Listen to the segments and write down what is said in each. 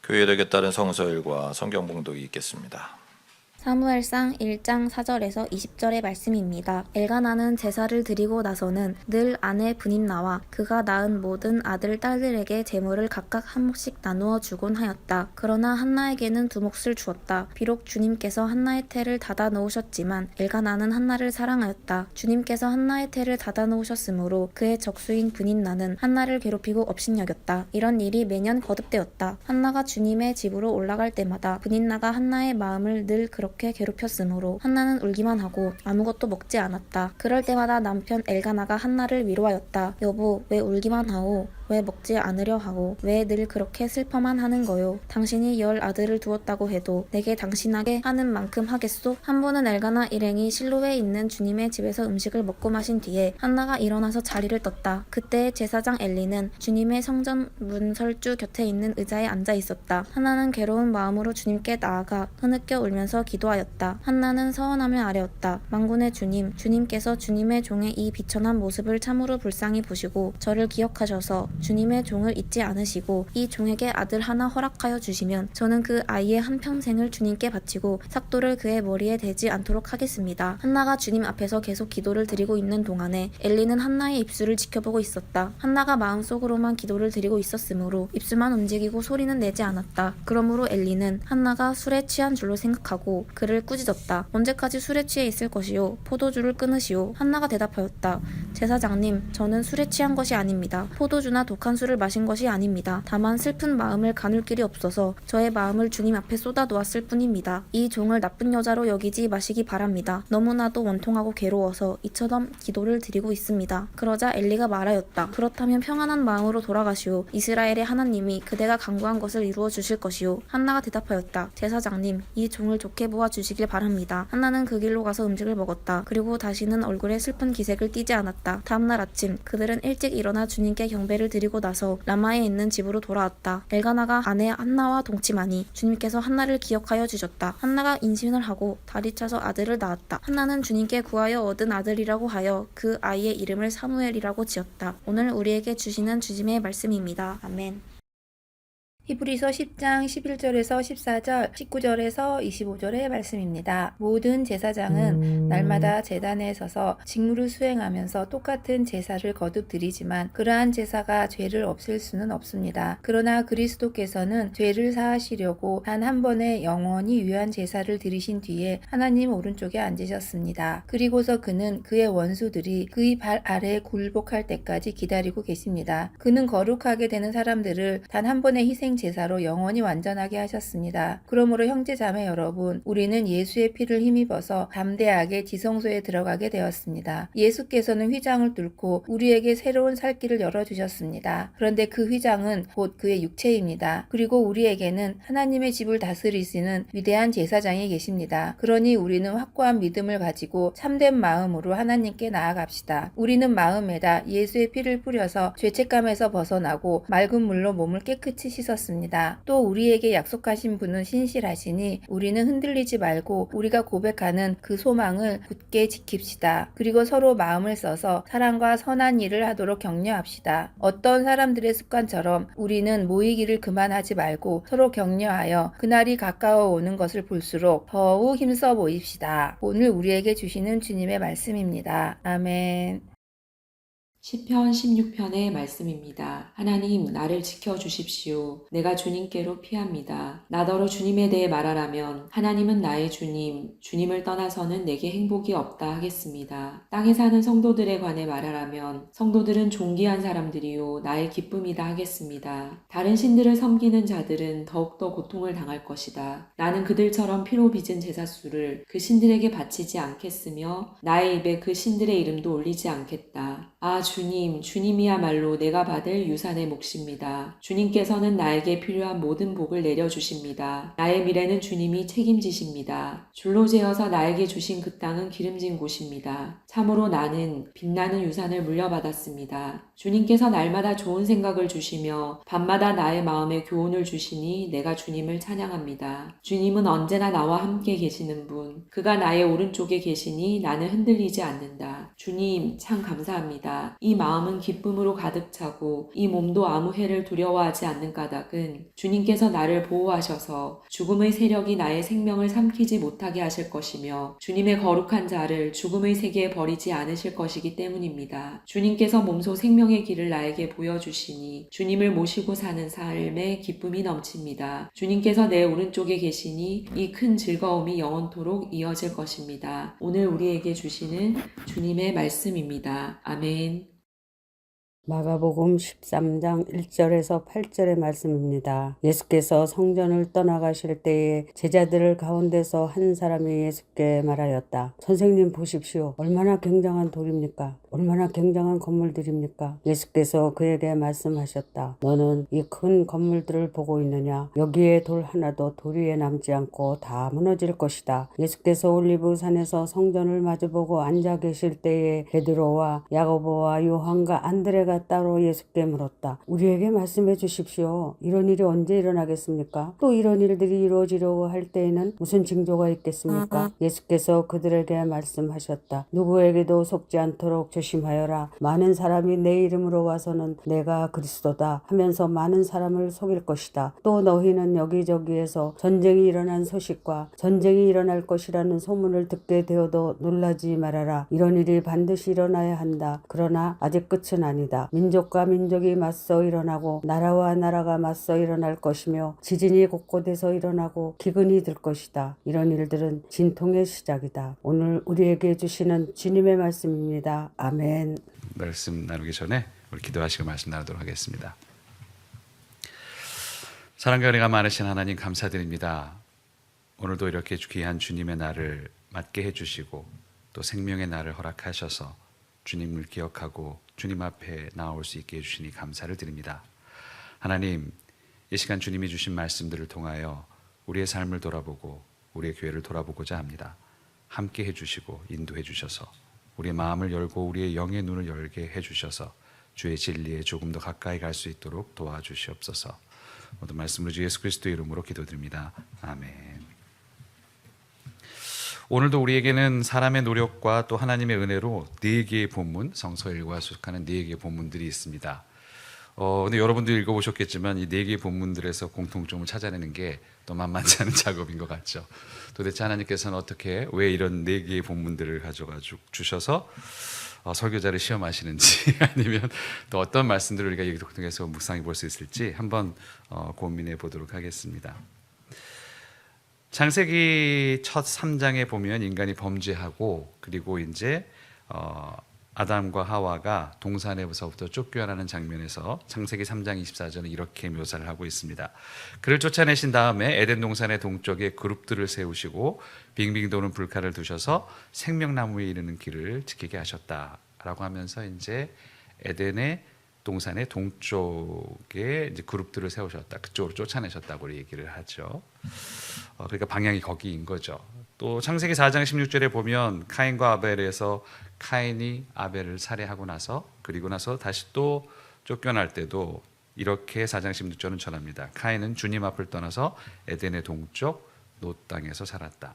교회력에 따른 성서일과 성경 봉독이 있겠습니다. 사무엘상 1장 4절에서 20절의 말씀입니다. 엘가나는 제사를 드리고 나서는 늘 아내 브닌나와 그가 낳은 모든 아들 딸들에게 제물을 각각 한 몫씩 나누어 주곤 하였다. 그러나 한나에게는 두 몫을 주었다. 비록 주님께서 한나의 태를 닫아 놓으셨지만 엘가나는 한나를 사랑하였다. 주님께서 한나의 태를 닫아 놓으셨으므로 그의 적수인 브닌나는 한나를 괴롭히고 업신여겼다. 이런 일이 매년 거듭되었다. 한나가 주님의 집으로 올라갈 때마다 브닌나가 한나의 마음을 늘 그렇게 괴롭혔으므로 한나는 울기만 하고 아무것도 먹지 않았다. 그럴 때마다 남편 엘가나가 한나를 위로하였다. 여보, 왜 울기만 하오? 왜 먹지 않으려 하고 왜 늘 그렇게 슬퍼만 하는 거요? 당신이 10 아들을 두었다고 해도 내게 당신에게 하는 만큼 하겠소? 한 번은 엘가나 일행이 실로에 있는 주님의 집에서 음식을 먹고 마신 뒤에 한나가 일어나서 자리를 떴다. 그때 제사장 엘리는 주님의 성전 문설주 곁에 있는 의자에 앉아 있었다. 한나는 괴로운 마음으로 주님께 나아가 흐느껴 울면서 기도하였다. 한나는 서원하며 아뢰었다. 만군의 주님, 주님께서 주님의 종의 이 비천한 모습을 참으로 불쌍히 보시고 저를 기억하셔서 주님의 종을 잊지 않으시고 이 종에게 아들 하나 허락하여 주시면 저는 그 아이의 한평생을 주님께 바치고 삭도를 그의 머리에 대지 않도록 하겠습니다. 한나가 주님 앞에서 계속 기도를 드리고 있는 동안에 엘리는 한나의 입술을 지켜보고 있었다. 한나가 마음속으로만 기도를 드리고 있었으므로 입술만 움직이고 소리는 내지 않았다. 그러므로 엘리는 한나가 술에 취한 줄로 생각하고 그를 꾸짖었다. 언제까지 술에 취해 있을 것이요? 포도주를 끊으시오. 한나가 대답하였다. 제사장님, 저는 술에 취한 것이 아닙니다. 포도주나 독한 술을 마신 것이 아닙니다. 다만 슬픈 마음을 가눌 길이 없어서 저의 마음을 주님 앞에 쏟아놓았을 뿐입니다. 이 종을 나쁜 여자로 여기지 마시기 바랍니다. 너무나도 원통하고 괴로워서 이처럼 기도를 드리고 있습니다. 그러자 엘리가 말하였다. 그렇다면 평안한 마음으로 돌아가시오. 이스라엘의 하나님이 그대가 간구한 것을 이루어 주실 것이오. 한나가 대답하였다. 제사장님, 이 종을 좋게 보아 주시길 바랍니다. 한나는 그 길로 가서 음식을 먹었다. 그리고 다시는 얼굴에 슬픈 기색을 띠지 않았다. 다음날 아침 그들은 일찍 일어나 주님께 경배를 드리고 나서 라마에 있는 집으로 돌아왔다. 엘가나가 아내 한나와 동침하니 주님께서 한나를 기억하여 주셨다. 한나가 임신을 하고 다리 차서 아들을 낳았다. 한나는 주님께 구하여 얻은 아들이라고 하여 그 아이의 이름을 사무엘이라고 지었다. 오늘 우리에게 주시는 주님의 말씀입니다. 아멘. 히브리서 10장 11절에서 14절, 19절에서 25절의 말씀입니다. 모든 제사장은 날마다 제단에 서서 직무를 수행하면서 똑같은 제사를 거듭 드리지만 그러한 제사가 죄를 없앨 수는 없습니다. 그러나 그리스도께서는 죄를 사하시려고 단 한 번의 영원히 유한 제사를 드리신 뒤에 하나님 오른쪽에 앉으셨습니다. 그리고서 그는 그의 원수들이 그의 발 아래에 굴복할 때까지 기다리고 계십니다. 그는 거룩하게 되는 사람들을 단 한 번의 희생 제사로 영원히 완전하게 하셨습니다. 그러므로 형제자매 여러분, 우리는 예수의 피를 힘입어서 담대하게 지성소에 들어가게 되었습니다. 예수께서는 휘장을 뚫고 우리에게 새로운 살 길을 열어주셨습니다. 그런데 그 휘장은 곧 그의 육체입니다. 그리고 우리에게는 하나님의 집을 다스리시는 위대한 제사장이 계십니다. 그러니 우리는 확고한 믿음을 가지고 참된 마음으로 하나님께 나아갑시다. 우리는 마음에다 예수의 피를 뿌려서 죄책감에서 벗어나고 맑은 물로 몸을 깨끗이 씻었습니다. 또 우리에게 약속하신 분은 신실하시니 우리는 흔들리지 말고 우리가 고백하는 그 소망을 굳게 지킵시다. 그리고 서로 마음을 써서 사랑과 선한 일을 하도록 격려합시다. 어떤 사람들의 습관처럼 우리는 모이기를 그만하지 말고 서로 격려하여 그날이 가까워 오는 것을 볼수록 더욱 힘써 모입시다. 오늘 우리에게 주시는 주님의 말씀입니다. 아멘. 시편 16편의 말씀입니다. 하나님, 나를 지켜주십시오. 내가 주님께로 피합니다. 나더러 주님에 대해 말하라면 하나님은 나의 주님, 주님을 떠나서는 내게 행복이 없다 하겠습니다. 땅에 사는 성도들에 관해 말하라면 성도들은 존귀한 사람들이요 나의 기쁨이다 하겠습니다. 다른 신들을 섬기는 자들은 더욱더 고통을 당할 것이다. 나는 그들처럼 피로 빚은 제사수를 그 신들에게 바치지 않겠으며 나의 입에 그 신들의 이름도 올리지 않겠다. 아 주님, 주님이야말로 내가 받을 유산의 몫입니다. 주님께서는 나에게 필요한 모든 복을 내려주십니다. 나의 미래는 주님이 책임지십니다. 줄로 재어서 나에게 주신 그 땅은 기름진 곳입니다. 참으로 나는 빛나는 유산을 물려받았습니다. 주님께서 날마다 좋은 생각을 주시며 밤마다 나의 마음에 교훈을 주시니 내가 주님을 찬양합니다. 주님은 언제나 나와 함께 계시는 분, 그가 나의 오른쪽에 계시니 나는 흔들리지 않는다. 주님, 참 감사합니다. 있습니다. 이 마음은 기쁨으로 가득 차고 이 몸도 아무 해를 두려워하지 않는 까닭은 주님께서 나를 보호하셔서 죽음의 세력이 나의 생명을 삼키지 못하게 하실 것이며 주님의 거룩한 자를 죽음의 세계에 버리지 않으실 것이기 때문입니다. 주님께서 몸소 생명의 길을 나에게 보여주시니 주님을 모시고 사는 삶에 기쁨이 넘칩니다. 주님께서 내 오른쪽에 계시니 이 큰 즐거움이 영원토록 이어질 것입니다. 오늘 우리에게 주시는 주님의 말씀입니다. 아멘. 마가복음 13장 1절에서 8절의 말씀입니다. 예수께서 성전을 떠나가실 때에 제자들 가운데서 한 사람이 예수께 말하였다. 선생님 보십시오. 얼마나 굉장한 돌입니까? 얼마나 굉장한 건물들입니까? 예수께서 그에게 말씀하셨다. 너는 이 큰 건물들을 보고 있느냐? 여기에 돌 하나도 돌 위에 남지 않고 다 무너질 것이다. 예수께서 올리브산에서 성전을 마주보고 앉아 계실 때에 베드로와 야고보와 요한과 안드레가 따로 예수께 물었다. 우리에게 말씀해 주십시오. 이런 일이 언제 일어나겠습니까? 또 이런 일들이 이루어지려고 할 때에는 무슨 징조가 있겠습니까? 예수께서 그들에게 말씀하셨다. 누구에게도 속지 않도록 조심하여라. 많은 사람이 내 이름으로 와서는 내가 그리스도다 하면서 많은 사람을 속일 것이다. 또 너희는 여기저기에서 전쟁이 일어난 소식과 전쟁이 일어날 것이라는 소문을 듣게 되어도 놀라지 말아라. 이런 일이 반드시 일어나야 한다. 그러나 아직 끝은 아니다. 민족과 민족이 맞서 일어나고 나라와 나라가 맞서 일어날 것이며 지진이 곳곳에서 일어나고 기근이 들 것이다. 이런 일들은 진통의 시작이다. 오늘 우리에게 주시는 주님의 말씀입니다. 아멘. 말씀 나누기 전에 우리 기도하시고 말씀 나누도록 하겠습니다. 사랑과 은혜가 많으신 하나님 감사드립니다. 오늘도 이렇게 귀한 주님의 날을 맞게 해주시고 또 생명의 날을 허락하셔서 주님을 기억하고 주님 앞에 나올 수 있게 해주시니 감사를 드립니다. 하나님, 이 시간 주님이 주신 말씀들을 통하여 우리의 삶을 돌아보고 우리의 교회를 돌아보고자 합니다. 함께 해주시고 인도해 주셔서 우리의 마음을 열고 우리의 영의 눈을 열게 해주셔서 주의 진리에 조금 더 가까이 갈 수 있도록 도와주시옵소서. 모든 말씀으로 주 예수 그리스도 이름으로 기도드립니다. 아멘. 오늘도 우리에게는 사람의 노력과 또 하나님의 은혜로 4개의 본문, 성서일과 속하는 4개의 본문들이 있습니다. 근데 여러분도 읽어보셨겠지만 이 4개의 본문들에서 공통점을 찾아내는 게 또 만만치 않은 작업인 것 같죠. 도대체 하나님께서는 어떻게 왜 이런 4개의 본문들을 가져가 주셔서 설교자를 시험하시는지 아니면 또 어떤 말씀들을 우리가 여기 통해서 묵상해 볼 수 있을지 한번 고민해 보도록 하겠습니다. 창세기 첫 3장에 보면 인간이 범죄하고 그리고 이제 아담과 하와가 동산에서부터 쫓겨나는 장면에서 창세기 3장 24절은 이렇게 묘사를 하고 있습니다. 그를 쫓아내신 다음에 에덴 동산의 동쪽에 그룹들을 세우시고 빙빙 도는 불칼을 두셔서 생명나무에 이르는 길을 지키게 하셨다라고 하면서 이제 에덴의 동산의 동쪽에 이제 그룹들을 세우셨다. 그쪽으로 쫓아내셨다고 얘기를 하죠. 그러니까 방향이 거기인 거죠. 또 창세기 4장 16절에 보면 카인과 아벨에서 카인이 아벨을 살해하고 나서 그리고 나서 다시 또 쫓겨날 때도 이렇게 4장 16절은 전합니다. 카인은 주님 앞을 떠나서 에덴의 동쪽 롯 땅에서 살았다.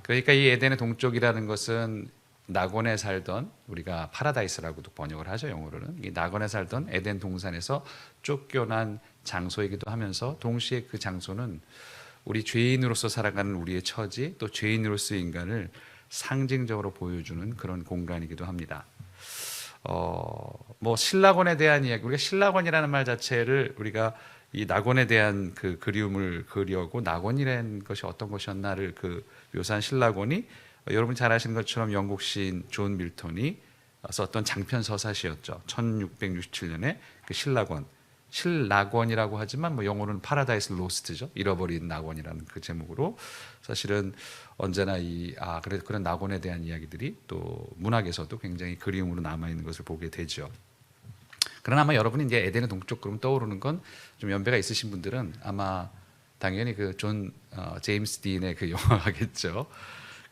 그러니까 이 에덴의 동쪽이라는 것은 낙원에 살던, 우리가 파라다이스라고도 번역을 하죠, 영어로는. 이 낙원에 살던 에덴 동산에서 쫓겨난 장소이기도 하면서 동시에 그 장소는 우리 죄인으로서 살아가는 우리의 처지, 또 죄인으로서의 인간을 상징적으로 보여주는 그런 공간이기도 합니다. 뭐 신라곤에 대한 이야기, 우리가 신라곤이라는 말 자체를 우리가 이 낙원에 대한 그 그리움을 그리려고 낙원이라는 것이 어떤 것이었나를 그 묘사한 신라곤이 여러분 잘 아시는 것처럼 영국 시인 존 밀턴이 썼던 장편 서사시였죠. 1667년에 그 신락원이라고 하지만 뭐 영어로는 파라다이스 로스트죠. 잃어버린 낙원이라는 그 제목으로 사실은 언제나 그런 낙원에 대한 이야기들이 또 문학에서도 굉장히 그리움으로 남아 있는 것을 보게 되죠. 그러나 아마 여러분이 이제 에덴의 동쪽 그럼 떠오르는 건 좀 연배가 있으신 분들은 아마 당연히 그 존 제임스 딘의 그 영화겠죠.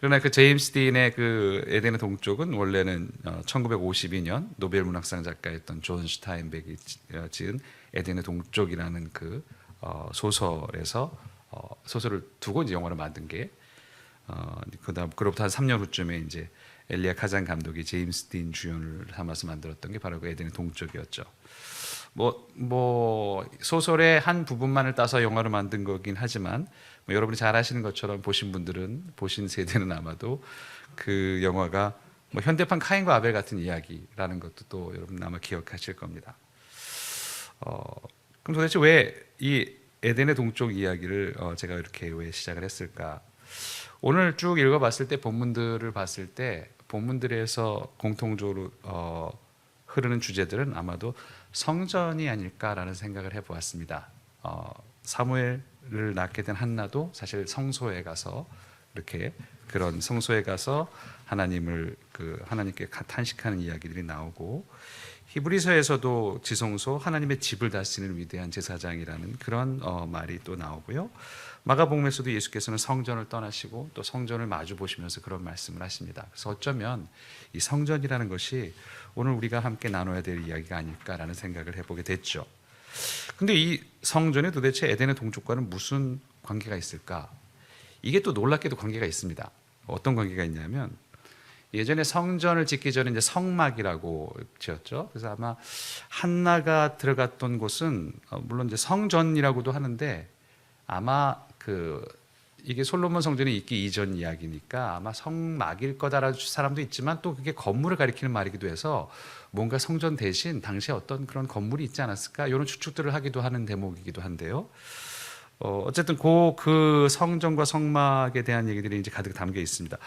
그러나 그 제임스 딘의 그 에덴의 동쪽은 원래는 1952년 노벨 문학상 작가였던 존 슈타인백이 지은 에덴의 동쪽이라는 그 소설에서 소설을 두고 이제 영화를 만든 게 그다음 그로부터 한 3년 후쯤에 이제 엘리야 카잔 감독이 제임스 딘 주연을 삼아서 만들었던 게 바로 그 에덴의 동쪽이었죠. 뭐 소설의 한 부분만을 따서 영화로 만든 거긴 하지만 뭐 여러분이 잘 아시는 것처럼 보신 세대는 아마도 그 영화가 뭐 현대판 카인과 아벨 같은 이야기라는 것도 또 여러분 아마 기억하실 겁니다. 그럼 도대체 왜 이 에덴의 동쪽 이야기를 제가 이렇게 왜 시작을 했을까? 오늘 쭉 읽어봤을 때 본문들을 봤을 때 본문들에서 공통적으로 흐르는 주제들은 아마도 성전이 아닐까라는 생각을 해보았습니다. 사무엘을 낳게 된 한나도 사실 성소에 가서 이렇게 그런 성소에 가서 하나님께 탄식하는 이야기들이 나오고 히브리서에서도 지성소 하나님의 집을 다스리는 위대한 제사장이라는 그런 말이 또 나오고요. 마가복음에서도 예수께서는 성전을 떠나시고 또 성전을 마주 보시면서 그런 말씀을 하십니다. 그래서 어쩌면 이 성전이라는 것이 오늘 우리가 함께 나눠야 될 이야기가 아닐까라는 생각을 해보게 됐죠. 근데 이 성전이 도대체 에덴의 동쪽과는 무슨 관계가 있을까? 이게 또 놀랍게도 관계가 있습니다. 어떤 관계가 있냐면 예전에 성전을 짓기 전에 이제 성막이라고 지었죠. 그래서 아마 한나가 들어갔던 곳은 물론 이제 성전이라고도 하는데 아마 이게 솔로몬 성전이 있기 이전 이야기니까 아마 성막일 거다라는 사람도 있지만 또 그게 건물을 가리키는 말이기도 해서 뭔가 성전 대신 당시에 어떤 그런 건물이 있지 않았을까 이런 추측들을 하기도 하는 대목이기도 한데요. 어쨌든 그 성전과 성막에 대한 얘기들이 이제 가득 담겨 있습니다.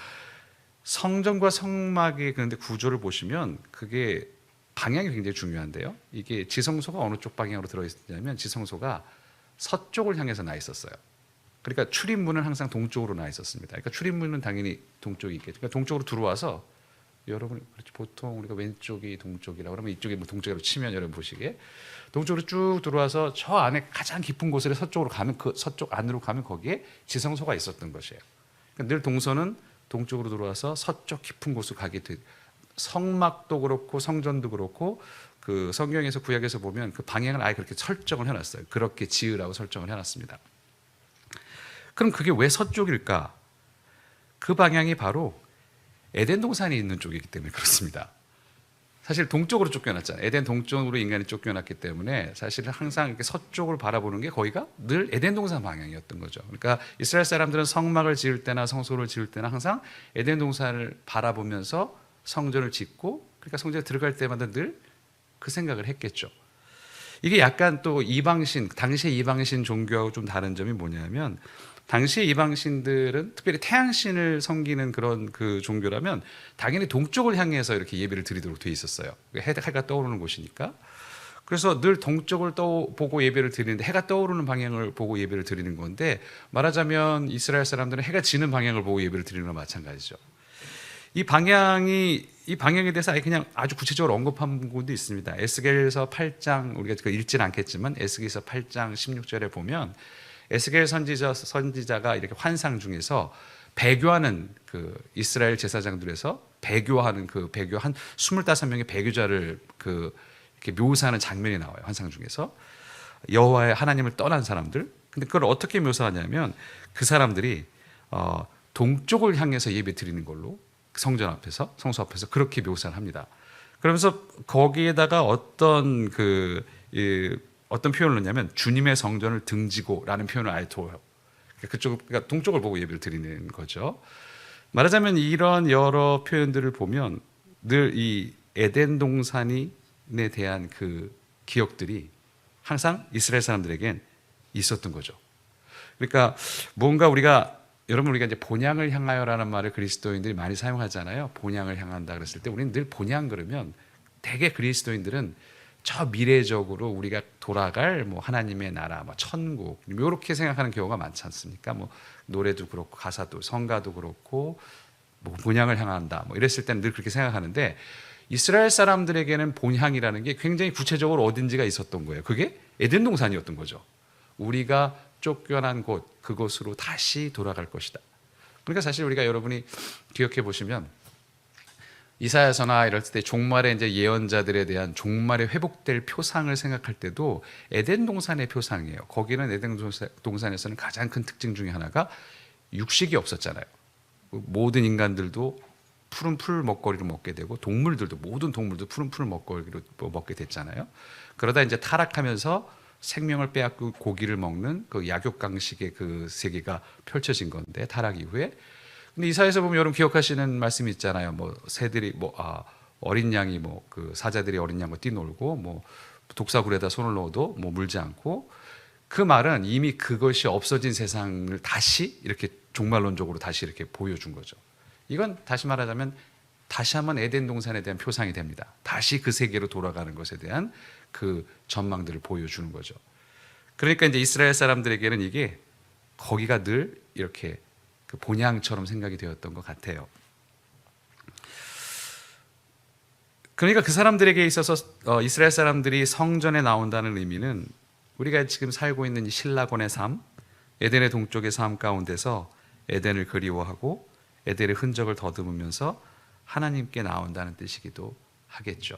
성전과 성막의 그런데 구조를 보시면 그게 방향이 굉장히 중요한데요. 이게 지성소가 어느 쪽 방향으로 들어있냐면 지성소가 서쪽을 향해서 나 있었어요. 그러니까 출입문은 항상 동쪽으로 나 있었습니다. 그러니까 출입문은 당연히 동쪽이 있겠죠. 그러니까 동쪽으로 들어와서 여러분 보통 우리가 왼쪽이 동쪽이라고 그러면 이쪽이 뭐 동쪽으로 치면 여러분 보시기에 동쪽으로 쭉 들어와서 저 안에 가장 깊은 곳으로 서쪽으로 가면 그 서쪽 안으로 가면 거기에 지성소가 있었던 것이에요. 그러니까 늘 동서는 동쪽으로 들어와서 서쪽 깊은 곳으로 가게 돼. 성막도 그렇고 성전도 그렇고 그 성경에서 구약에서 보면 그 방향을 아예 그렇게 설정을 해놨어요. 그렇게 지으라고 설정을 해놨습니다. 그럼 그게 왜 서쪽일까? 그 방향이 바로 에덴 동산이 있는 쪽이기 때문에 그렇습니다. 사실 동쪽으로 쫓겨났잖아요. 에덴 동쪽으로 인간이 쫓겨났기 때문에 사실 항상 이렇게 서쪽을 바라보는 게 거기가 늘 에덴 동산 방향이었던 거죠. 그러니까 이스라엘 사람들은 성막을 지을 때나 성소를 지을 때나 항상 에덴 동산을 바라보면서 성전을 짓고 그러니까 성전에 들어갈 때마다 늘 그 생각을 했겠죠. 이게 약간 또 이방신, 당시의 이방신 종교하고 좀 다른 점이 뭐냐면 당시의 이방신들은 특별히 태양신을 섬기는 그런 그 종교라면 당연히 동쪽을 향해서 이렇게 예배를 드리도록 돼 있었어요. 해가 떠오르는 곳이니까. 그래서 늘 동쪽을 보고 예배를 드리는데 해가 떠오르는 방향을 보고 예배를 드리는 건데 말하자면 이스라엘 사람들은 해가 지는 방향을 보고 예배를 드리는 거나 마찬가지죠. 이 방향에 대해서 그냥 아주 구체적으로 언급한 부분도 있습니다. 에스겔서 8장 우리가 읽지는 않겠지만 에스겔서 8장 16절에 보면 에스겔 선지자가 이렇게 환상 중에서 배교하는 그 이스라엘 제사장들에서 배교하는 그 배교 한 25명의 배교자를 이렇게 묘사하는 장면이 나와요. 환상 중에서 여호와의 하나님을 떠난 사람들. 근데 그걸 어떻게 묘사하냐면 그 사람들이 동쪽을 향해서 예배 드리는 걸로 성전 앞에서 성소 앞에서 그렇게 묘사를 합니다. 그러면서 거기에다가 어떤 표현을 넣냐면 주님의 성전을 등지고라는 표현을 아예 둬요. 그러니까 동쪽을 보고 예배를 드리는 거죠. 말하자면 이런 여러 표현들을 보면 늘 이 에덴 동산에 대한 그 기억들이 항상 이스라엘 사람들에겐 있었던 거죠. 그러니까 뭔가 우리가 이제 본향을 향하여라는 말을 그리스도인들이 많이 사용하잖아요. 본향을 향한다 그랬을 때 우리는 늘 본향 그러면 대개 그리스도인들은 저 미래적으로 우리가 돌아갈 뭐 하나님의 나라, 뭐 천국 이렇게 생각하는 경우가 많지 않습니까? 뭐 노래도 그렇고 가사도 성가도 그렇고 뭐 본향을 향한다 뭐 이랬을 때는 늘 그렇게 생각하는데 이스라엘 사람들에게는 본향이라는 게 굉장히 구체적으로 어딘지가 있었던 거예요. 그게 에덴 동산이었던 거죠. 우리가 쫓겨난 곳 그곳으로 다시 돌아갈 것이다. 그러니까 사실 우리가 여러분이 기억해 보시면 이사야서나 이럴 때 종말의 이제 예언자들에 대한 종말에 회복될 표상을 생각할 때도 에덴 동산의 표상이에요. 거기는 에덴 동산에서는 가장 큰 특징 중에 하나가 육식이 없었잖아요. 모든 인간들도 푸른 풀 먹거리를 먹게 되고 동물들도 모든 동물도 푸른 풀 먹거리로 먹게 됐잖아요. 그러다 이제 타락하면서 생명을 빼앗고 고기를 먹는 그 약육강식의 그 세계가 펼쳐진 건데 타락 이후에. 근데 이사야에서 보면 여러분 기억하시는 말씀이 있잖아요. 뭐 새들이 어린 양이 그 사자들이 어린 양과 뛰놀고 뭐 독사굴에다 손을 넣어도 뭐 물지 않고, 그 말은 이미 그것이 없어진 세상을 다시 이렇게 종말론적으로 다시 이렇게 보여준 거죠. 이건 다시 말하자면 다시 한번 에덴 동산에 대한 표상이 됩니다. 다시 그 세계로 돌아가는 것에 대한 그 전망들을 보여주는 거죠. 그러니까 이제 이스라엘 사람들에게는 이게 거기가 늘 이렇게 그 본향처럼 생각이 되었던 것 같아요. 그러니까 그 사람들에게 있어서 이스라엘 사람들이 성전에 나온다는 의미는 우리가 지금 살고 있는 이 신라곤의 삶, 에덴의 동쪽의 삶 가운데서 에덴을 그리워하고 에덴의 흔적을 더듬으면서 하나님께 나온다는 뜻이기도 하겠죠.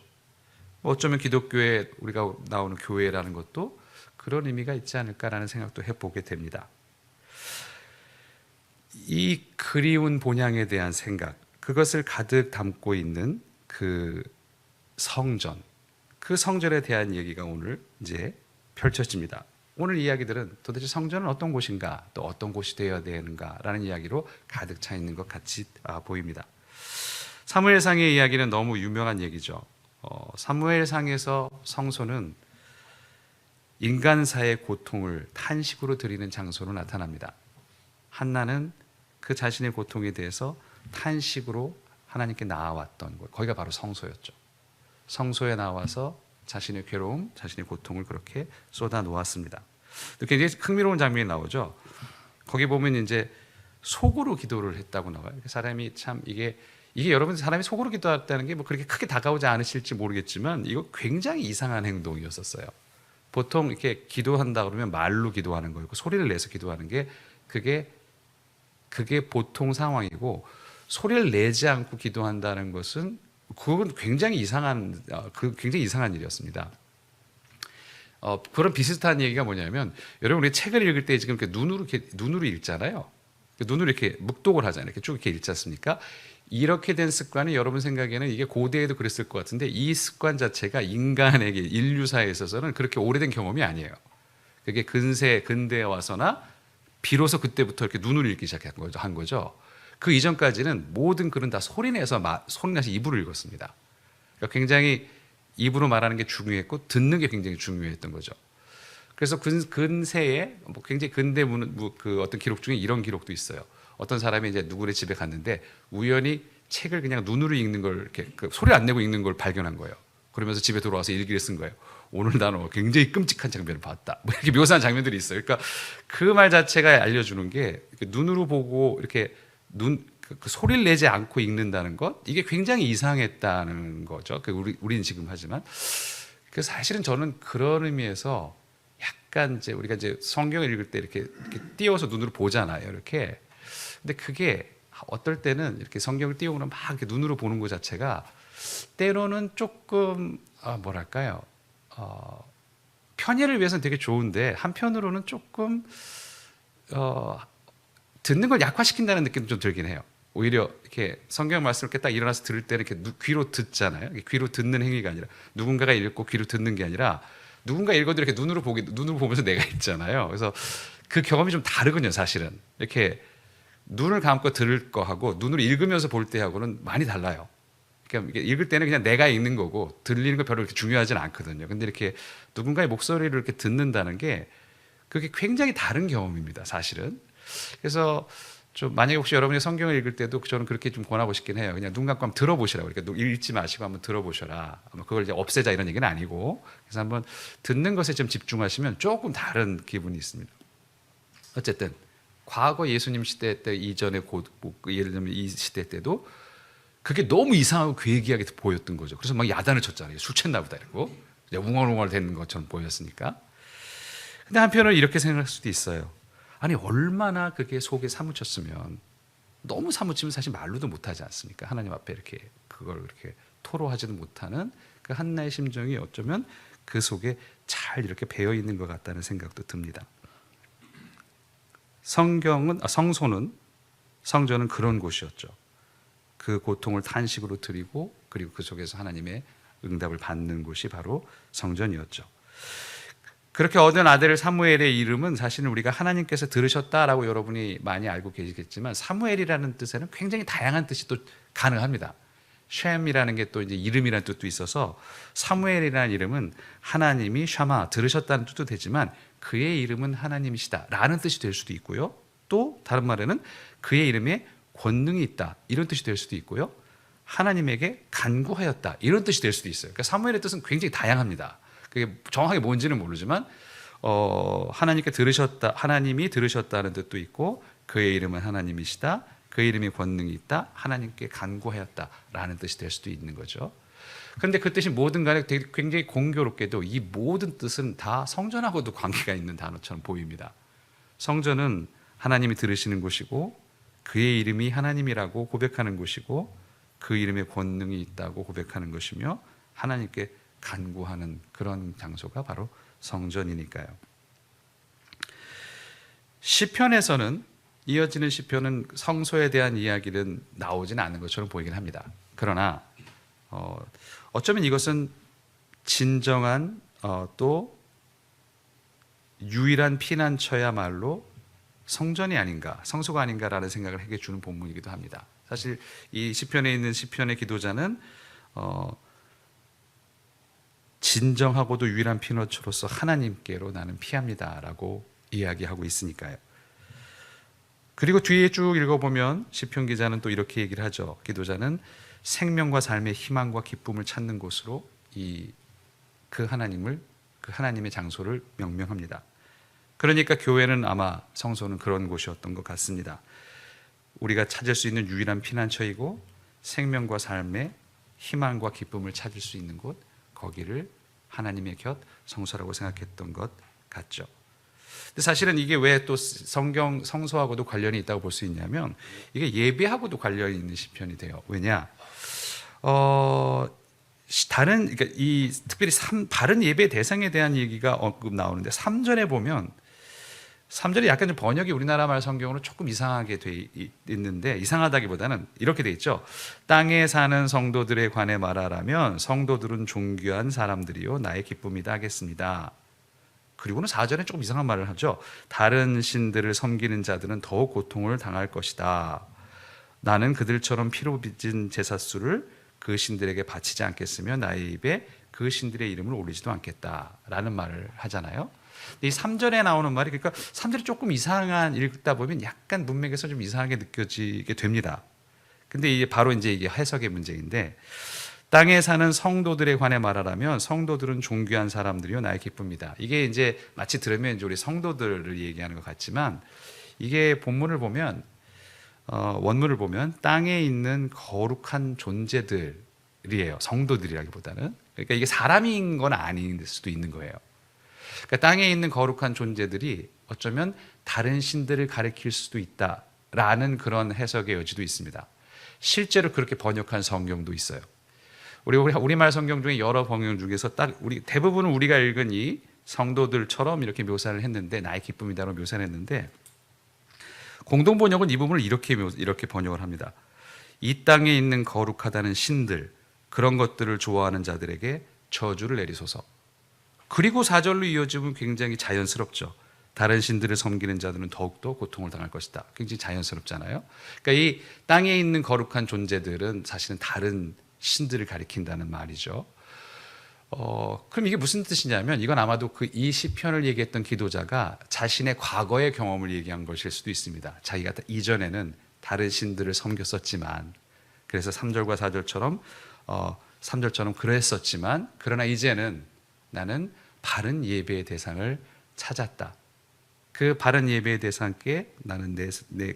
어쩌면 기독교에 우리가 나오는 교회라는 것도 그런 의미가 있지 않을까라는 생각도 해보게 됩니다. 이 그리운 본향에 대한 생각, 그것을 가득 담고 있는 그 성전, 그 성전에 대한 얘기가 오늘 이제 펼쳐집니다. 오늘 이야기들은 도대체 성전은 어떤 곳인가, 또 어떤 곳이 되어야 되는가라는 이야기로 가득 차 있는 것 같이 보입니다. 사무엘상의 이야기는 너무 유명한 얘기죠. 사무엘상에서 성소는 인간사의 고통을 탄식으로 드리는 장소로 나타납니다. 한나는 그 자신의 고통에 대해서 탄식으로 하나님께 나아왔던 곳, 거기가 바로 성소였죠. 성소에 나와서 자신의 괴로움, 자신의 고통을 그렇게 쏟아 놓았습니다. 굉장히 흥미로운 장면이 나오죠. 거기 보면 이제 속으로 기도를 했다고 나와요. 사람이 참 이게 여러분, 사람이 속으로 기도했다는 게 뭐 그렇게 크게 다가오지 않으실지 모르겠지만 이거 굉장히 이상한 행동이었었어요. 보통 이렇게 기도한다 그러면 말로 기도하는 거고 소리를 내서 기도하는 게 그게 보통 상황이고, 소리를 내지 않고 기도한다는 것은 그건 굉장히 이상한 일이었습니다. 그런 비슷한 얘기가 뭐냐면, 여러분 우리 책을 읽을 때 지금 이렇게 눈으로 읽잖아요. 눈으로 이렇게 묵독을 하잖아요. 이렇게 쭉 이렇게 읽지 않습니까? 이렇게 된 습관이 여러분 생각에는 이게 고대에도 그랬을 것 같은데, 이 습관 자체가 인간에게 인류사에 있어서는 그렇게 오래된 경험이 아니에요. 그게 근대에 와서나 비로소 그때부터 이렇게 눈으로 읽기 시작한 거죠. 그 이전까지는 모든 글은 다 소리내서 입으로 읽었습니다. 그러니까 굉장히 입으로 말하는 게 중요했고 듣는 게 굉장히 중요했던 거죠. 그래서 근세에 굉장히 근대 그 어떤 기록 중에 이런 기록도 있어요. 어떤 사람이 이제 누구네 집에 갔는데 우연히 책을 그냥 눈으로 읽는 걸 이렇게 소리 안 내고 읽는 걸 발견한 거예요. 그러면서 집에 돌아와서 일기를 쓴 거예요. 오늘 나는 굉장히 끔찍한 장면을 봤다. 뭐 이렇게 묘사한 장면들이 있어요. 그러니까 그 말 자체가 알려주는 게 눈으로 보고 이렇게 그 소리를 내지 않고 읽는다는 것, 이게 굉장히 이상했다는 거죠. 우리는 지금 하지만, 그래서 사실은 저는 그런 의미에서 약간 이제 우리가 이제 성경을 읽을 때 이렇게 띄워서 눈으로 보잖아요. 이렇게. 근데 그게 어떨 때는 이렇게 성경을 띄우면 막 이렇게 눈으로 보는 것 자체가 때로는 조금 뭐랄까요? 편의를 위해서는 되게 좋은데 한편으로는 조금 듣는 걸 약화시킨다는 느낌도 좀 들긴 해요. 오히려 이렇게 성경 말씀을 이렇게 딱 일어나서 들을 때는 이렇게 귀로 듣잖아요. 귀로 듣는 행위가 아니라, 누군가가 읽고 귀로 듣는 게 아니라 누군가 읽어도 이렇게 눈으로 보면서 내가 읽잖아요. 그래서 그 경험이 좀 다르군요, 사실은. 이렇게 눈을 감고 들을 거하고 눈으로 읽으면서 볼 때하고는 많이 달라요. 그러니까 읽을 때는 그냥 내가 읽는 거고 들리는 거 별로 그렇게 중요하지는 않거든요. 근데 이렇게 누군가의 목소리를 이렇게 듣는다는 게 그게 굉장히 다른 경험입니다, 사실은. 그래서 좀 만약에 혹시 여러분이 성경을 읽을 때도 저는 그렇게 좀 권하고 싶긴 해요. 그냥 눈 감고 한번 들어보시라고. 그러니까 읽지 마시고 한번 들어보셔라. 그걸 이제 없애자 이런 얘기는 아니고, 그래서 한번 듣는 것에 좀 집중하시면 조금 다른 기분이 있습니다. 어쨌든 과거 예수님 시대 때 이전에 예를 들면 이 시대 때도 그게 너무 이상하고 괴기하게 보였던 거죠. 그래서 막 야단을 쳤잖아요. 술 챘나 보다 이러고 웅얼웅얼 되는 것처럼 보였으니까. 근데 한편으로 이렇게 생각할 수도 있어요. 아니 얼마나 그게 속에 사무쳤으면, 너무 사무치면 사실 말로도 못하지 않습니까? 하나님 앞에 이렇게 그걸 그렇게 토로하지도 못하는 그 한나의 심정이 어쩌면 그 속에 잘 이렇게 배어 있는 것 같다는 생각도 듭니다. 성소는 성전은 그런 곳이었죠. 그 고통을 탄식으로 드리고 그리고 그 속에서 하나님의 응답을 받는 곳이 바로 성전이었죠. 그렇게 얻은 아들 사무엘의 이름은 사실은 우리가 하나님께서 들으셨다라고 여러분이 많이 알고 계시겠지만 사무엘이라는 뜻에는 굉장히 다양한 뜻이 또 가능합니다. 쉔이라는 게 또 이제 이름이라는 뜻도 있어서 사무엘이라는 이름은 하나님이 샤마 들으셨다는 뜻도 되지만 그의 이름은 하나님이시다라는 뜻이 될 수도 있고요. 또 다른 말에는 그의 이름에 권능이 있다 이런 뜻이 될 수도 있고요. 하나님에게 간구하였다 이런 뜻이 될 수도 있어요. 그러니까 사무엘의 뜻은 굉장히 다양합니다. 그게 정확하게 뭔지는 모르지만 하나님께 들으셨다, 하나님이 들으셨다는 뜻도 있고 그의 이름은 하나님이시다, 그의 이름에 권능이 있다, 하나님께 간구하였다라는 뜻이 될 수도 있는 거죠. 그런데 그 뜻이 뭐든 간에 되게 굉장히 공교롭게도 이 모든 뜻은 다 성전하고도 관계가 있는 단어처럼 보입니다. 성전은 하나님이 들으시는 곳이고 그의 이름이 하나님이라고 고백하는 곳이고 그 이름에 권능이 있다고 고백하는 것이며 하나님께 간구하는 그런 장소가 바로 성전이니까요. 시편에서는 이어지는 시편은 성소에 대한 이야기는 나오지는 않는 것처럼 보이긴 합니다. 그러나 어쩌면 이것은 진정한 또 유일한 피난처야말로 성전이 아닌가, 성소가 아닌가라는 생각을 하게 주는 본문이기도 합니다. 사실 이 시편에 있는 시편의 기도자는 진정하고도 유일한 피난처로서 하나님께로 나는 피합니다라고 이야기하고 있으니까요. 그리고 뒤에 쭉 읽어보면 시편 기자는 또 이렇게 얘기를 하죠. 기도자는 생명과 삶의 희망과 기쁨을 찾는 곳으로 그 하나님의 장소를 명명합니다. 그러니까 교회는 아마 성소는 그런 곳이었던 것 같습니다. 우리가 찾을 수 있는 유일한 피난처이고 생명과 삶의 희망과 기쁨을 찾을 수 있는 곳, 거기를 하나님의 곁 성소라고 생각했던 것 같죠. 근데 사실은 이게 왜 또 성소하고도 관련이 있다고 볼 수 있냐면 이게 예배하고도 관련이 있는 시편이 돼요. 왜냐? 그러니까 특별히 바른 예배 대상에 대한 얘기가 언급 나오는데 3절에 보면 3절에 약간 좀 번역이 우리나라 말 성경으로 조금 이상하게 돼 있는데 이상하다기보다는 이렇게 돼 있죠. 땅에 사는 성도들에 관해 말하라면 성도들은 존귀한 사람들이요 나의 기쁨이다 하겠습니다. 그리고는 4절에 조금 이상한 말을 하죠. 다른 신들을 섬기는 자들은 더욱 고통을 당할 것이다. 나는 그들처럼 피로 빚은 제사수를 그 신들에게 바치지 않겠으며 나의 입에 그 신들의 이름을 올리지도 않겠다라는 말을 하잖아요. 이 3절에 나오는 말이 그러니까 3절이 조금 읽다 보면 약간 문맥에서 좀 이상하게 느껴지게 됩니다. 근데 이게 바로 이제 이게 해석의 문제인데 땅에 사는 성도들에 관해 말하라면 성도들은 존귀한 사람들이요 나의 기쁨이다. 이게 이제 마치 들으면 이제 우리 성도들을 얘기하는 것 같지만 이게 본문을 보면 원문을 보면 땅에 있는 거룩한 존재들이에요. 성도들이라기보다는. 그러니까 이게 사람인 건 아닌 수도 있는 거예요. 그러니까 땅에 있는 거룩한 존재들이 어쩌면 다른 신들을 가리킬 수도 있다라는 그런 해석의 여지도 있습니다. 실제로 그렇게 번역한 성경도 있어요. 우리말 성경 중에 여러 번역 중에서 딱 대부분은 우리가 읽은 이 성도들처럼 이렇게 묘사를 했는데 나의 기쁨이다로 묘사를 했는데 공동 번역은 이 부분을 이렇게 번역을 합니다. 이 땅에 있는 거룩하다는 신들 그런 것들을 좋아하는 자들에게 저주를 내리소서. 그리고 4절로 이어지면 굉장히 자연스럽죠. 다른 신들을 섬기는 자들은 더욱더 고통을 당할 것이다. 굉장히 자연스럽잖아요. 그러니까 이 땅에 있는 거룩한 존재들은 사실은 다른 신들을 가리킨다는 말이죠. 그럼 이게 무슨 뜻이냐면 이건 아마도 이 시편을 얘기했던 기도자가 자신의 과거의 경험을 얘기한 것일 수도 있습니다. 자기가 이전에는 다른 신들을 섬겼었지만 그래서 3절과 4절처럼 3절처럼 그랬었지만 그러나 이제는 나는 바른 예배의 대상을 찾았다. 그 바른 예배의 대상께 나는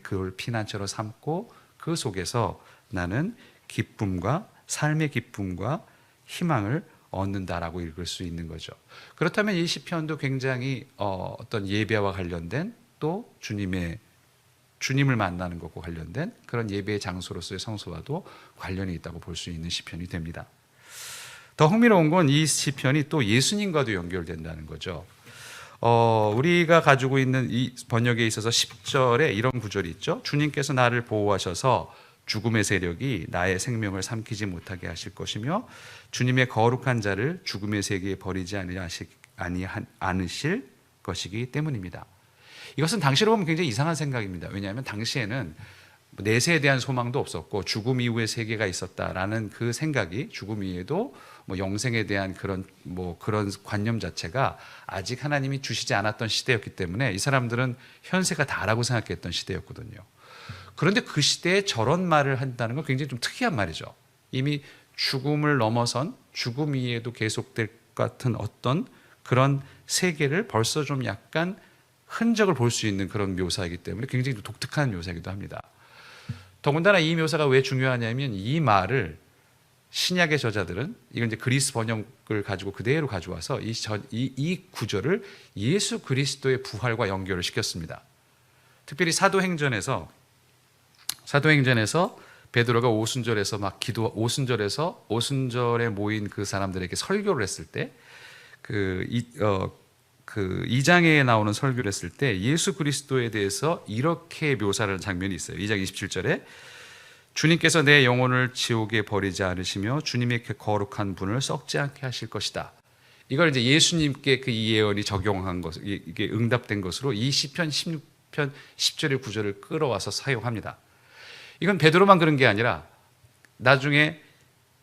그걸 피난처로 삼고 그 속에서 나는 기쁨과 삶의 기쁨과 희망을 얻는다라고 읽을 수 있는 거죠. 그렇다면 이 시편도 굉장히 어떤 예배와 관련된 또 주님을 만나는 것과 관련된 그런 예배의 장소로서의 성소와도 관련이 있다고 볼 수 있는 시편이 됩니다. 더 흥미로운 건 이 시편이 또 예수님과도 연결된다는 거죠. 우리가 가지고 있는 이 번역에 있어서 10절에 이런 구절이 있죠. 주님께서 나를 보호하셔서 죽음의 세력이 나의 생명을 삼키지 못하게 하실 것이며 주님의 거룩한 자를 죽음의 세계에 버리지 않으실 것이기 때문입니다. 이것은 당시로 보면 굉장히 이상한 생각입니다. 왜냐하면 당시에는 내세에 대한 소망도 없었고 죽음 이후의 세계가 있었다라는 그 생각이, 죽음 이후에도 영생에 대한 그런 관념 자체가 아직 하나님이 주시지 않았던 시대였기 때문에 이 사람들은 현세가 다라고 생각했던 시대였거든요. 그런데 그 시대에 저런 말을 한다는 건 굉장히 좀 특이한 말이죠. 이미 죽음을 넘어선 죽음 이후에도 계속될 것 같은 어떤 그런 세계를 벌써 좀 약간 흔적을 볼 수 있는 그런 묘사이기 때문에 굉장히 독특한 묘사이기도 합니다. 더군다나 이 묘사가 왜 중요하냐면 이 말을 신약의 저자들은 이건 이제 그리스 번역을 가지고 그대로 가져와서 이 구절을 예수 그리스도의 부활과 연결을 시켰습니다. 특별히 사도행전에서 베드로가 오순절에 모인 그 사람들에게 설교를 했을 때 그 2장에 나오는 설교를 했을 때 예수 그리스도에 대해서 이렇게 묘사를 한 장면이 있어요. 2장 27절에 주님께서 내 영혼을 지옥에 버리지 않으시며 주님의 거룩한 분을 썩지 않게 하실 것이다. 이걸 이제 예수님께 그 이 예언이 적용한 것, 이게 응답된 것으로 이 시편 16편 10절의 구절을 끌어와서 사용합니다. 이건 베드로만 그런 게 아니라 나중에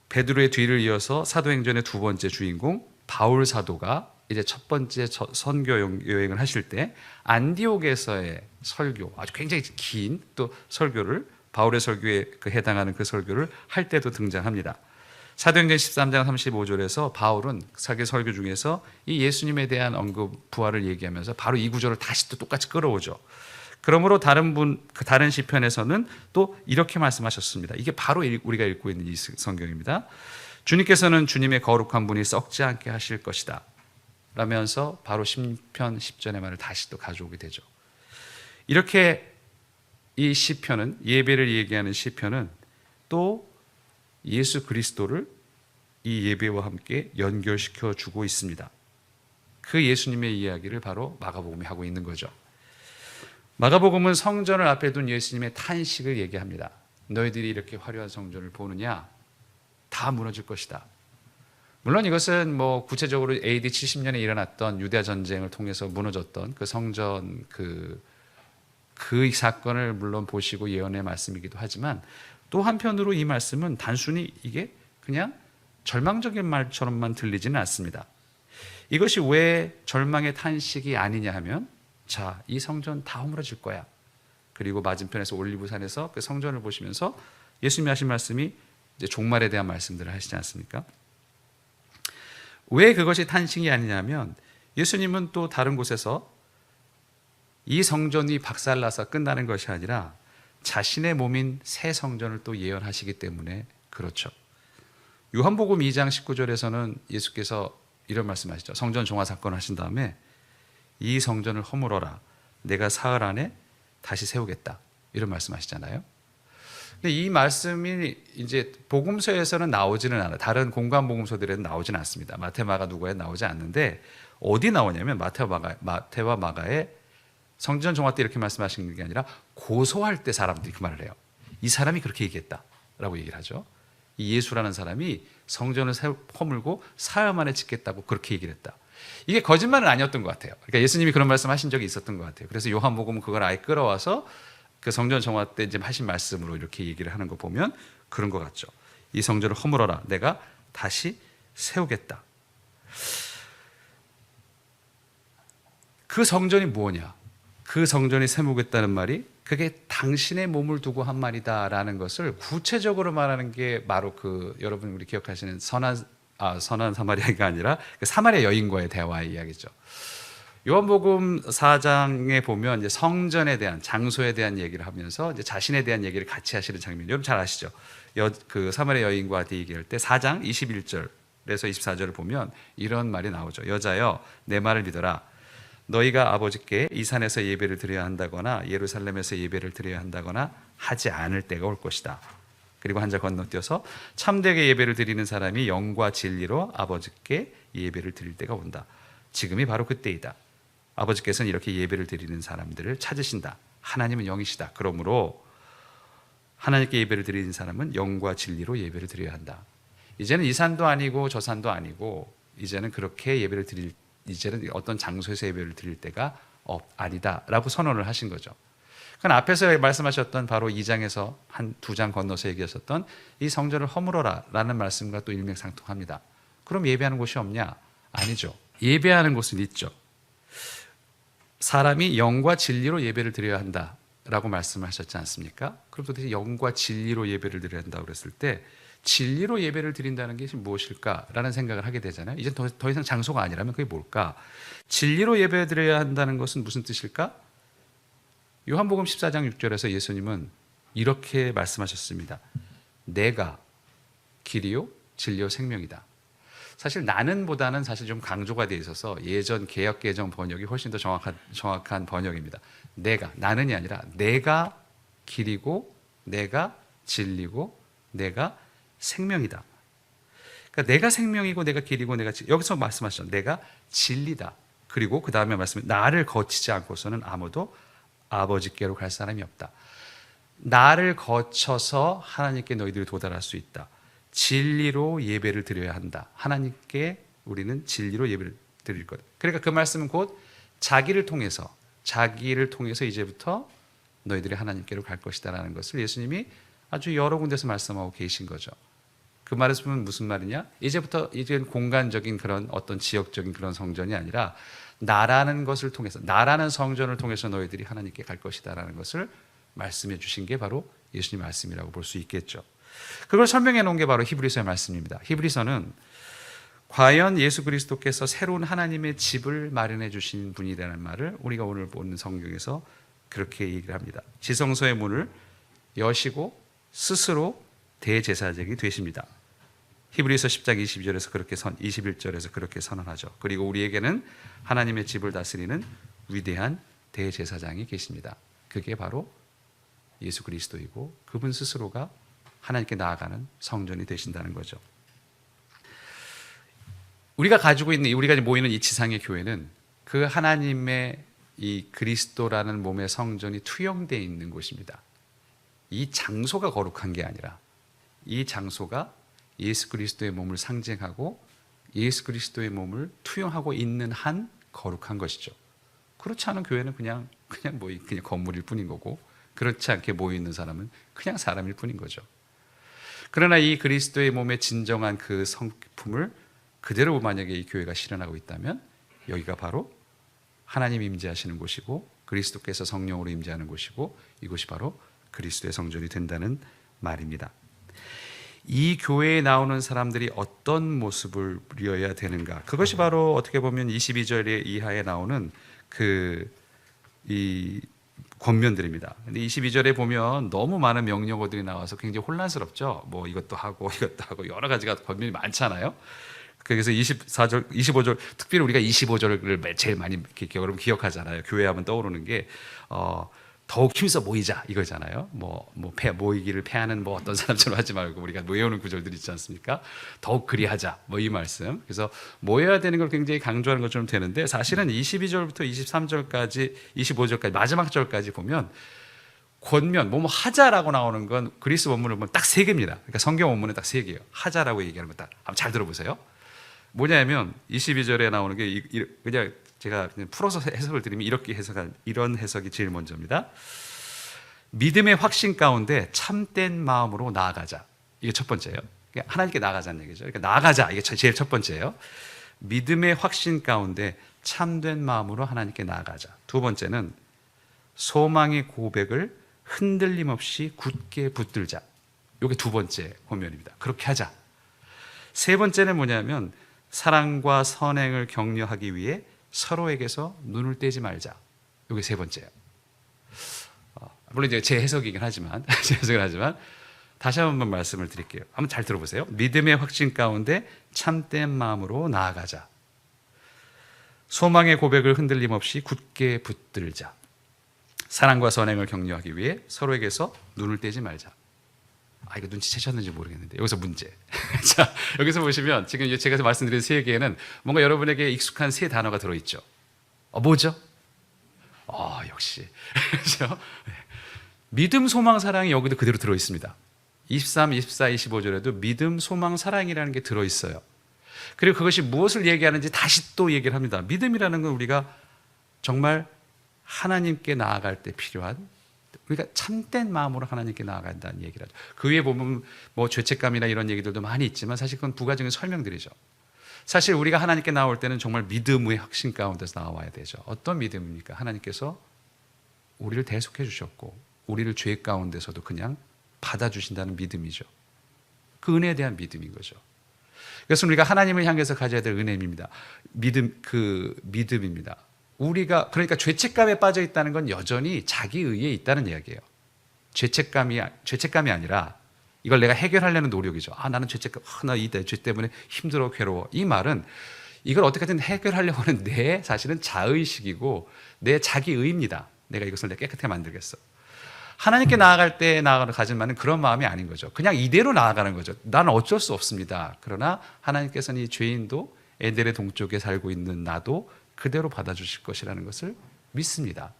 베드로의 뒤를 이어서 사도행전의 두 번째 주인공 바울 사도가 이제 첫 번째 선교 여행을 하실 때 안디옥에서의 설교, 아주 굉장히 긴 또 설교를, 바울의 설교에 해당하는 그 설교를 할 때도 등장합니다. 사도행전 13장 35절에서 바울은 자기 설교 중에서 이 예수님에 대한 언급, 부활을 얘기하면서 바로 이 구절을 다시 또 똑같이 끌어오죠. 그러므로 다른 시편에서는 또 이렇게 말씀하셨습니다. 이게 바로 우리가 읽고 있는 이 성경입니다. 주님께서는 주님의 거룩한 분이 썩지 않게 하실 것이다 라면서 바로 시편 10전의 말을 다시 또 가져오게 되죠. 이렇게 이 시편은, 예배를 얘기하는 시편은 또 예수 그리스도를 이 예배와 함께 연결시켜 주고 있습니다. 그 예수님의 이야기를 바로 마가복음이 하고 있는 거죠. 마가복음은 성전을 앞에 둔 예수님의 탄식을 얘기합니다. 너희들이 이렇게 화려한 성전을 보느냐? 다 무너질 것이다. 물론 이것은 구체적으로 AD 70년에 일어났던 유대 전쟁을 통해서 무너졌던 그 성전 그 사건을 물론 보시고 예언의 말씀이기도 하지만 또 한편으로 이 말씀은 단순히 이게 그냥 절망적인 말처럼만 들리지는 않습니다. 이것이 왜 절망의 탄식이 아니냐 하면 자, 이 성전 다 허물어질 거야. 그리고 맞은편에서 올리브산에서 그 성전을 보시면서 예수님이 하신 말씀이 이제 종말에 대한 말씀들을 하시지 않습니까? 왜 그것이 탄식이 아니냐면 예수님은 또 다른 곳에서 이 성전이 박살나서 끝나는 것이 아니라 자신의 몸인 새 성전을 또 예언하시기 때문에 그렇죠. 요한복음 2장 19절에서는 예수께서 이런 말씀하시죠. 성전 종화 사건을 하신 다음에 이 성전을 허물어라. 내가 사흘 안에 다시 세우겠다. 이런 말씀하시잖아요. 근데 이 말씀이 이제 복음서에서는 나오지는 않아요. 다른 공간 복음서들에는 나오지는 않습니다. 마태, 마가, 누가에 나오지 않는데 어디 나오냐면 마태와 마가에 성전 종화 때 이렇게 말씀하시는 게 아니라 고소할 때 사람들이 그 말을 해요. 이 사람이 그렇게 얘기했다라고 얘기를 하죠. 이 예수라는 사람이 성전을 허물고 사흘 만에 짓겠다고 그렇게 얘기를 했다. 이게 거짓말은 아니었던 것 같아요. 그러니까 예수님이 그런 말씀하신 적이 있었던 것 같아요. 그래서 요한복음은 그걸 아예 끌어와서 그 성전 정화 때 이제 하신 말씀으로 이렇게 얘기를 하는 거 보면 그런 것 같죠. 이 성전을 허물어라. 내가 다시 세우겠다. 그 성전이 뭐냐? 그 성전이 세우겠다는 말이 그게 당신의 몸을 두고 한 말이다라는 것을 구체적으로 말하는 게 바로 여러분 우리 기억하시는 선한 사마리아가 아니라 그 사마리아 여인과의 대화의 이야기죠. 요한복음 4장에 보면 이제 성전에 대한 장소에 대한 얘기를 하면서 이제 자신에 대한 얘기를 같이 하시는 장면, 여러분 잘 아시죠? 그 사마리아 여인과 얘기할 때 4장 21절에서 24절을 보면 이런 말이 나오죠. 여자여, 내 말을 믿어라. 너희가 아버지께 이 산에서 예배를 드려야 한다거나 예루살렘에서 예배를 드려야 한다거나 하지 않을 때가 올 것이다. 그리고 한 절 건너뛰어서 참되게 예배를 드리는 사람이 영과 진리로 아버지께 예배를 드릴 때가 온다. 지금이 바로 그때이다. 아버지께서는 이렇게 예배를 드리는 사람들을 찾으신다. 하나님은 영이시다. 그러므로 하나님께 예배를 드리는 사람은 영과 진리로 예배를 드려야 한다. 이제는 이 산도 아니고 저 산도 아니고 이제는 그렇게 예배를 드릴 이제는 어떤 장소에서 예배를 드릴 때가 아니다라고 선언을 하신 거죠. 그건 앞에서 말씀하셨던 바로 2장에서 한 2장 건너서 얘기하셨던 이 성전을 허물어라라는 말씀과 또 일맥상통합니다. 그럼 예배하는 곳이 없냐? 아니죠. 예배하는 곳은 있죠. 사람이 영과 진리로 예배를 드려야 한다라고 말씀하셨지 않습니까? 그럼 도대체 영과 진리로 예배를 드려야 한다고 그랬을 때 진리로 예배를 드린다는 게 무엇일까라는 생각을 하게 되잖아요. 이제 더 이상 장소가 아니라면 그게 뭘까? 진리로 예배 드려야 한다는 것은 무슨 뜻일까? 요한복음 14장 6절에서 예수님은 이렇게 말씀하셨습니다. 내가 길이요 진리요 생명이다. 사실 나는보다는 사실 좀 강조가 돼 있어서 예전 개역개정 번역이 훨씬 더 정확한 번역입니다. 내가, 나는이 아니라 내가 길이고 내가 진리고 내가 생명이다. 그러니까 내가 생명이고 내가 길이고 여기서 말씀하셨죠. 내가 진리다. 그리고 그 다음에 나를 거치지 않고서는 아무도 아버지께로 갈 사람이 없다. 나를 거쳐서 하나님께 너희들이 도달할 수 있다. 진리로 예배를 드려야 한다. 하나님께 우리는 진리로 예배를 드릴 것. 그러니까 그 말씀은 곧 자기를 통해서 이제부터 너희들이 하나님께로 갈 것이다라는 것을 예수님이 아주 여러 군데서 말씀하고 계신 거죠. 그 말에서 보면 무슨 말이냐? 이제는 공간적인 그런 어떤 지역적인 그런 성전이 아니라 나라는 것을 통해서, 나라는 성전을 통해서 너희들이 하나님께 갈 것이다라는 것을 말씀해 주신 게 바로 예수님 말씀이라고 볼 수 있겠죠. 그걸 설명해 놓은 게 바로 히브리서의 말씀입니다. 히브리서는 과연 예수 그리스도께서 새로운 하나님의 집을 마련해 주신 분이라는 말을 우리가 오늘 보는 성경에서 그렇게 얘기를 합니다. 지성소의 문을 여시고 스스로 대제사장이 되십니다. 히브리서 10장 22절에서 21절에서 그렇게 선언하죠. 그리고 우리에게는 하나님의 집을 다스리는 위대한 대제사장이 계십니다. 그게 바로 예수 그리스도이고 그분 스스로가 하나님께 나아가는 성전이 되신다는 거죠. 우리가 모이는 이 지상의 교회는 그 하나님의 이 그리스도라는 몸의 성전이 투영되어 있는 곳입니다. 이 장소가 거룩한 게 아니라 이 장소가 예수 그리스도의 몸을 상징하고 예수 그리스도의 몸을 투영하고 있는 한 거룩한 것이죠. 그렇지 않은 교회는 그냥 건물일 뿐인 거고, 그렇지 않게 모여 있는 사람은 그냥 사람일 뿐인 거죠. 그러나 이 그리스도의 몸의 진정한 그 성품을 그대로 만약에 이 교회가 실현하고 있다면 여기가 바로 하나님 임재하시는 곳이고 그리스도께서 성령으로 임재하는 곳이고 이곳이 바로 그리스도의 성전이 된다는 말입니다. 이 교회에 나오는 사람들이 어떤 모습을 누려야 되는가? 그것이 바로 어떻게 보면 22절 이하에 나오는 이 권면들입니다. 근데 22절에 보면 너무 많은 명령어들이 나와서 굉장히 혼란스럽죠. 뭐 이것도 하고 여러 가지가 권면이 많잖아요. 그래서 24절, 25절, 특별히 우리가 25절을 제일 많이 여러분 기억하잖아요. 교회하면 떠오르는 게 더욱 힘써 모이자 이거잖아요. 모이기를 패하는 어떤 사람처럼 하지 말고 우리가 외우는 구절들 있지 않습니까? 더욱 그리하자 이 말씀. 그래서 모여야 되는 걸 굉장히 강조하는 것처럼 되는데 사실은 22절부터 23절까지 25절까지 마지막 절까지 보면 권면 하자라고 나오는 건 그리스 원문을 보면 딱 3개입니다. 그러니까 성경 원문은 딱 3개예요. 하자라고 얘기하는 거 딱 한번 잘 들어보세요. 뭐냐면 22절에 나오는 게 그냥 제가 풀어서 해석을 드리면 이런 해석이 제일 먼저입니다. 믿음의 확신 가운데 참된 마음으로 나아가자. 이게 첫 번째예요. 하나님께 나아가자는 얘기죠. 그러니까 나아가자. 이게 제일 첫 번째예요. 믿음의 확신 가운데 참된 마음으로 하나님께 나아가자. 두 번째는 소망의 고백을 흔들림 없이 굳게 붙들자. 이게 두 번째 권면입니다. 그렇게 하자. 세 번째는 뭐냐면 사랑과 선행을 격려하기 위해 서로에게서 눈을 떼지 말자. 이게 세 번째예요. 물론 이제 제 해석이긴 하지만 다시 한번 말씀을 드릴게요. 한번 잘 들어보세요. 믿음의 확신 가운데 참된 마음으로 나아가자. 소망의 고백을 흔들림 없이 굳게 붙들자. 사랑과 선행을 격려하기 위해 서로에게서 눈을 떼지 말자. 이거 눈치채셨는지 모르겠는데 여기서 문제. 자, 여기서 보시면 지금 제가 말씀드린 3개에는 뭔가 여러분에게 익숙한 3 단어가 들어있죠. 뭐죠? 역시. 그렇죠? 믿음, 소망, 사랑이 여기도 그대로 들어 있습니다. 23, 24, 25절에도 믿음, 소망, 사랑이라는 게 들어 있어요. 그리고 그것이 무엇을 얘기하는지 다시 또 얘기를 합니다. 믿음이라는 건 우리가 정말 하나님께 나아갈 때 필요한, 우리가 참된 마음으로 하나님께 나아간다는 얘기를 하죠. 그 위에 보면 뭐 죄책감이나 이런 얘기들도 많이 있지만 사실 그건 부가적인 설명들이죠. 사실 우리가 하나님께 나올 때는 정말 믿음의 확신 가운데서 나와야 되죠. 어떤 믿음입니까? 하나님께서 우리를 대속해 주셨고 우리를 죄 가운데서도 그냥 받아주신다는 믿음이죠. 그 은혜에 대한 믿음인 거죠. 그래서 우리가 하나님을 향해서 가져야 될 은혜입니다. 믿음입니다. 우리가 그러니까 죄책감에 빠져 있다는 건 여전히 자기 의에 있다는 이야기예요. 죄책감이 아니라 이걸 내가 해결하려는 노력이죠. 나는 죄책감, 나 이 죄 때문에 힘들어, 괴로워. 이 말은 이걸 어떻게든 해결하려고 하는 내 사실은 자의식이고 내 자기 의입니다. 내가 이것을 내가 깨끗하게 만들겠어. 하나님께 나아갈 때 가진 말은 그런 마음이 아닌 거죠. 그냥 이대로 나아가는 거죠. 나는 어쩔 수 없습니다. 그러나 하나님께서는 이 죄인도 에덴의 동쪽에 살고 있는 나도 그대로 받아주실 것이라는 것을 믿습니다.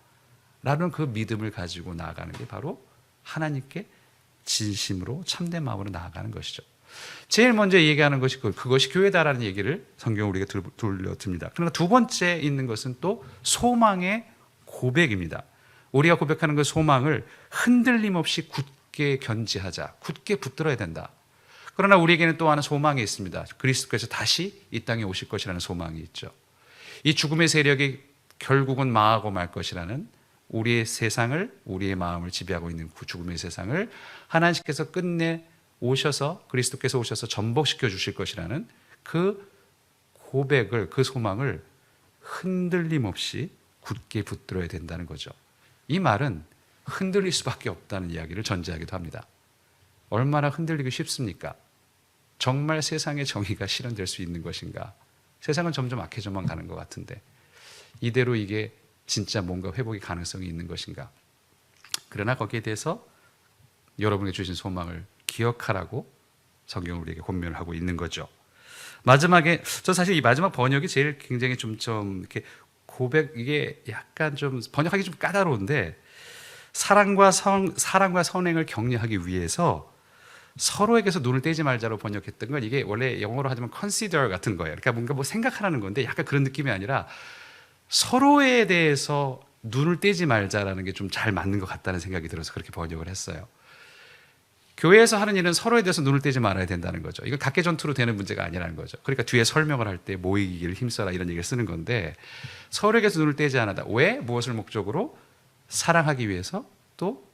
라는 그 믿음을 가지고 나아가는 게 바로 하나님께 진심으로 참된 마음으로 나아가는 것이죠. 제일 먼저 얘기하는 것이 그것이 교회다라는 얘기를 성경을 우리가 들려듭니다. 그러나 두 번째 있는 것은 또 소망의 고백입니다. 우리가 고백하는 그 소망을 흔들림 없이 굳게 견지하자, 굳게 붙들어야 된다. 그러나 우리에게는 또 하나 소망이 있습니다. 그리스도께서 다시 이 땅에 오실 것이라는 소망이 있죠. 이 죽음의 세력이 결국은 망하고 말 것이라는 우리의 세상을, 우리의 마음을 지배하고 있는 그 죽음의 세상을 하나님께서 끝내 오셔서, 그리스도께서 오셔서 전복시켜 주실 것이라는 그 고백을, 그 소망을 흔들림 없이 굳게 붙들어야 된다는 거죠. 이 말은 흔들릴 수밖에 없다는 이야기를 전제하기도 합니다. 얼마나 흔들리기 쉽습니까? 정말 세상의 정의가 실현될 수 있는 것인가? 세상은 점점 악해져만 가는 것 같은데 이대로 이게 진짜 뭔가 회복의 가능성이 있는 것인가? 그러나 거기에 대해서 여러분에게 주신 소망을 기억하라고 성경은 우리에게 권면을 하고 있는 거죠. 마지막에 저 사실 이 마지막 번역이 제일 굉장히 좀 이렇게 이게 약간 좀 번역하기 좀 까다로운데 사랑과 선행을 격려하기 위해서 서로에게서 눈을 떼지 말자로 번역했던 건 이게 원래 영어로 하자면 consider 같은 거예요. 그러니까 뭔가 뭐 생각하라는 건데 약간 그런 느낌이 아니라 서로에 대해서 눈을 떼지 말자라는 게 좀 잘 맞는 것 같다는 생각이 들어서 그렇게 번역을 했어요. 교회에서 하는 일은 서로에 대해서 눈을 떼지 말아야 된다는 거죠. 이건 각계 전투로 되는 문제가 아니라는 거죠. 그러니까 뒤에 설명을 할 때 모이기를 힘써라 이런 얘기를 쓰는 건데 서로에게서 눈을 떼지 않았다. 왜? 무엇을 목적으로? 사랑하기 위해서 또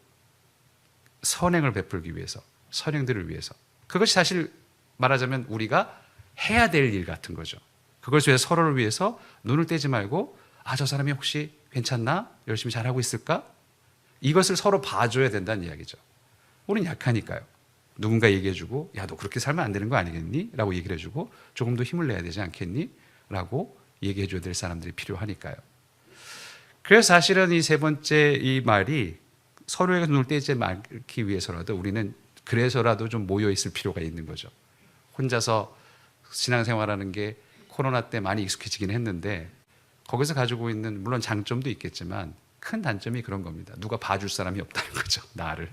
선행을 베풀기 위해서 선행들을 위해서. 그것이 사실 말하자면 우리가 해야 될 일 같은 거죠. 그것을 위해서 서로를 위해서 눈을 떼지 말고 저 사람이 혹시 괜찮나? 열심히 잘하고 있을까? 이것을 서로 봐줘야 된다는 이야기죠. 우린 약하니까요. 누군가 얘기해주고 야, 너 그렇게 살면 안 되는 거 아니겠니? 라고 얘기를 해주고 조금 더 힘을 내야 되지 않겠니? 라고 얘기해줘야 될 사람들이 필요하니까요. 그래서 사실은 이 세 번째 이 말이 서로에게 눈을 떼지 말기 위해서라도 우리는 그래서라도 좀 모여있을 필요가 있는 거죠. 혼자서 신앙생활하는 게 코로나 때 많이 익숙해지긴 했는데 거기서 가지고 있는 물론 장점도 있겠지만 큰 단점이 그런 겁니다. 누가 봐줄 사람이 없다는 거죠. 나를.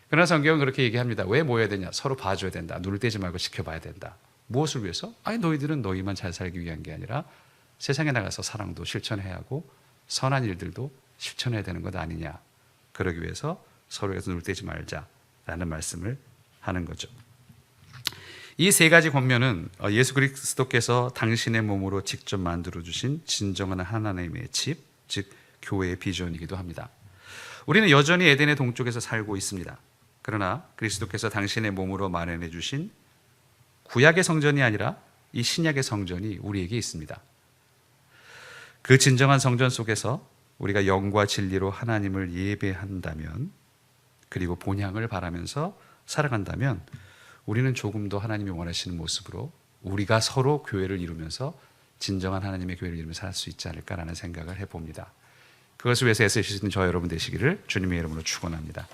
그러나 성경은 그렇게 얘기합니다. 왜 모여야 되냐? 서로 봐줘야 된다. 눈을 떼지 말고 지켜봐야 된다. 무엇을 위해서? 너희들은 너희만 잘 살기 위한 게 아니라 세상에 나가서 사랑도 실천해야 하고 선한 일들도 실천해야 되는 것 아니냐. 그러기 위해서 서로에게서 눈을 떼지 말자라는 말씀을 하는 거죠. 이 세 가지 권면은 예수 그리스도께서 당신의 몸으로 직접 만들어주신 진정한 하나님의 집, 즉 교회의 비전이기도 합니다. 우리는 여전히 에덴의 동쪽에서 살고 있습니다. 그러나 그리스도께서 당신의 몸으로 마련해 주신 구약의 성전이 아니라 이 신약의 성전이 우리에게 있습니다. 그 진정한 성전 속에서 우리가 영과 진리로 하나님을 예배한다면 그리고 본향을 바라면서 살아간다면 우리는 조금 더 하나님이 원하시는 모습으로 우리가 서로 교회를 이루면서 진정한 하나님의 교회를 이루면서 살 수 있지 않을까라는 생각을 해봅니다. 그것을 위해서 애쓰실 수 있는 저 여러분 되시기를 주님의 이름으로 축원합니다.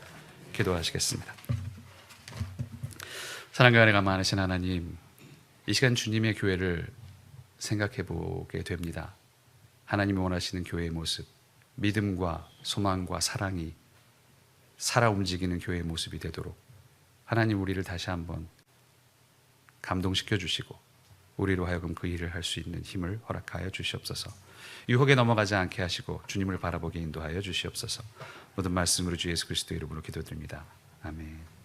기도하시겠습니다. 사랑과 은혜가 많으신 하나님, 이 시간 주님의 교회를 생각해 보게 됩니다. 하나님이 원하시는 교회의 모습, 믿음과 소망과 사랑이 살아 움직이는 교회의 모습이 되도록 하나님 우리를 다시 한번 감동시켜 주시고 우리로 하여금 그 일을 할 수 있는 힘을 허락하여 주시옵소서. 유혹에 넘어가지 않게 하시고 주님을 바라보게 인도하여 주시옵소서. 모든 말씀으로 주 예수 그리스도 이름으로 기도드립니다. 아멘.